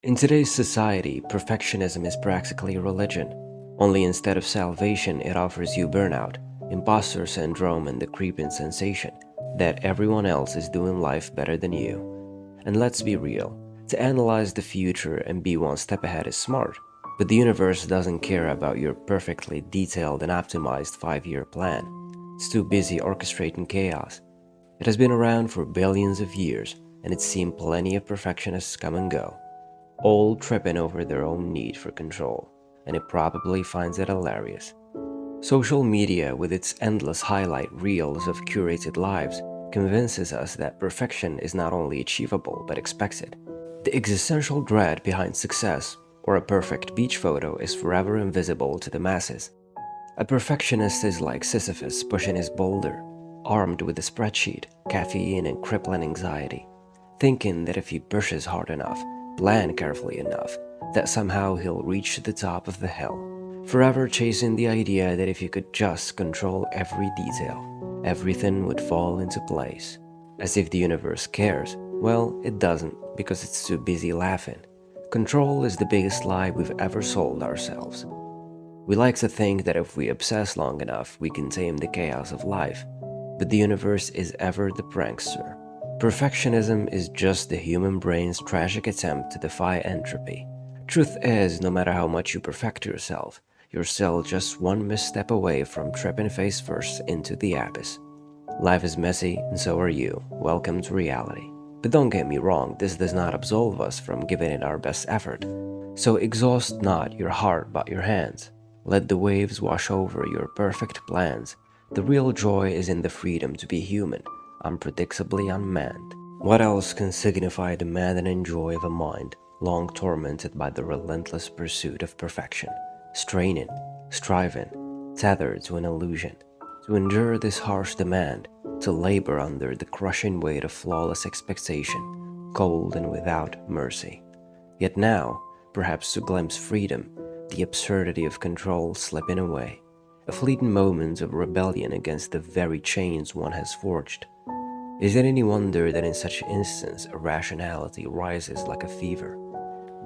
In today's society, perfectionism is practically a religion. Only instead of salvation, it offers you burnout, imposter syndrome, and the creeping sensation that everyone else is doing life better than you. And let's be real, to analyze the future and be one step ahead is smart, but the universe doesn't care about your perfectly detailed and optimized 5-year plan. It's too busy orchestrating chaos. It has been around for billions of years, and it's seen plenty of perfectionists come and go, all tripping over their own need for control, and it probably finds it hilarious. Social media, with its endless highlight reels of curated lives, convinces us that perfection is not only achievable but expected. The existential dread behind success, or a perfect beach photo, is forever invisible to the masses. A perfectionist is like Sisyphus pushing his boulder, armed with a spreadsheet, caffeine, and crippling anxiety, thinking that if he pushes hard enough, plan carefully enough, that somehow he'll reach the top of the hill, forever chasing the idea that if he could just control every detail, everything would fall into place. As if the universe cares. Well, it doesn't, because it's too busy laughing. Control is the biggest lie we've ever sold ourselves. We like to think that if we obsess long enough, we can tame the chaos of life, but the universe is ever the prankster. Perfectionism is just the human brain's tragic attempt to defy entropy. Truth is, no matter how much you perfect yourself, you're still just one misstep away from tripping face first into the abyss. Life is messy, and so are you. Welcome to reality. But don't get me wrong, this does not absolve us from giving it our best effort. So exhaust not your heart but your hands. Let the waves wash over your perfect plans. The real joy is in the freedom to be human, unpredictably unmanned. What else can signify the maddening joy of a mind long tormented by the relentless pursuit of perfection, straining, striving, tethered to an illusion, to endure this harsh demand, to labor under the crushing weight of flawless expectation, cold and without mercy. Yet now, perhaps to glimpse freedom, the absurdity of control slipping away, a fleeting moment of rebellion against the very chains one has forged. Is it any wonder that in such instance irrationality rises like a fever?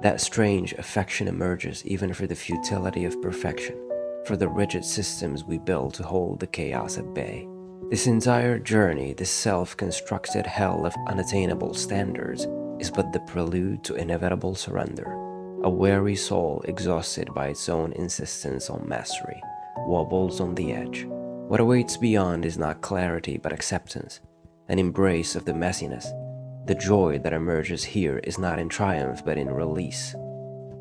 That strange affection emerges even for the futility of perfection, for the rigid systems we build to hold the chaos at bay. This entire journey, this self-constructed hell of unattainable standards, is but the prelude to inevitable surrender. A weary soul exhausted by its own insistence on mastery wobbles on the edge. What awaits beyond is not clarity but acceptance, an embrace of the messiness. The joy that emerges here is not in triumph but in release.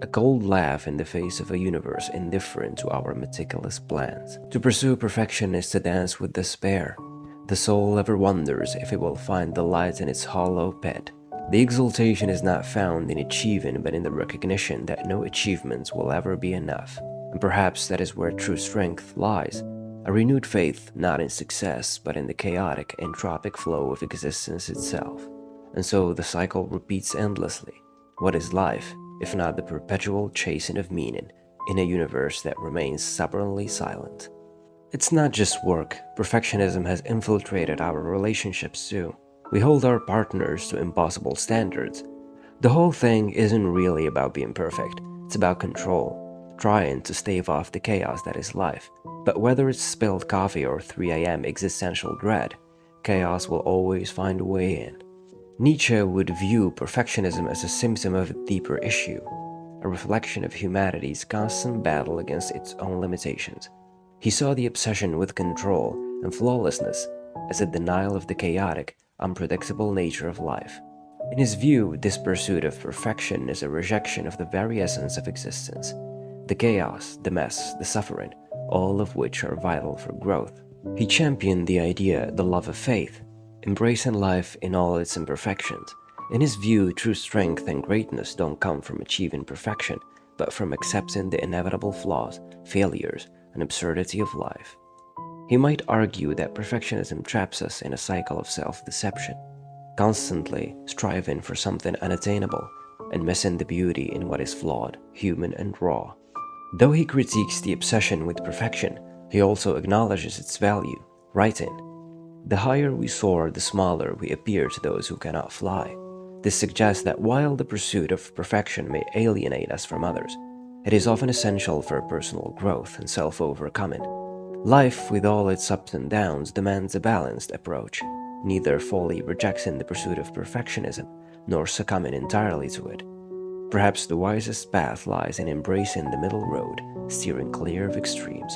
A cold laugh in the face of a universe indifferent to our meticulous plans. To pursue perfection is to dance with despair. The soul ever wonders if it will find the light in its hollow pit. The exultation is not found in achieving but in the recognition that no achievements will ever be enough. And perhaps that is where true strength lies. A renewed faith not in success but in the chaotic, entropic flow of existence itself. And so the cycle repeats endlessly. What is life, if not the perpetual chasing of meaning in a universe that remains stubbornly silent? It's not just work. Perfectionism has infiltrated our relationships too. We hold our partners to impossible standards. The whole thing isn't really about being perfect. It's about control, trying to stave off the chaos that is life. But whether it's spilled coffee or 3 a.m. existential dread, chaos will always find a way in. Nietzsche would view perfectionism as a symptom of a deeper issue, a reflection of humanity's constant battle against its own limitations. He saw the obsession with control and flawlessness as a denial of the chaotic, unpredictable nature of life. In his view, this pursuit of perfection is a rejection of the very essence of existence, the chaos, the mess, the suffering, all of which are vital for growth. He championed the idea, the love of faith, embracing life in all its imperfections. In his view, true strength and greatness don't come from achieving perfection, but from accepting the inevitable flaws, failures, and absurdity of life. He might argue that perfectionism traps us in a cycle of self-deception, constantly striving for something unattainable and missing the beauty in what is flawed, human, and raw. Though he critiques the obsession with perfection, he also acknowledges its value, writing, "The higher we soar, the smaller we appear to those who cannot fly. This suggests that while the pursuit of perfection may alienate us from others, it is often essential for personal growth and self-overcoming. Life, with all its ups and downs, demands a balanced approach, neither fully rejecting the pursuit of perfectionism nor succumbing entirely to it. Perhaps the wisest path lies in embracing the middle road, steering clear of extremes.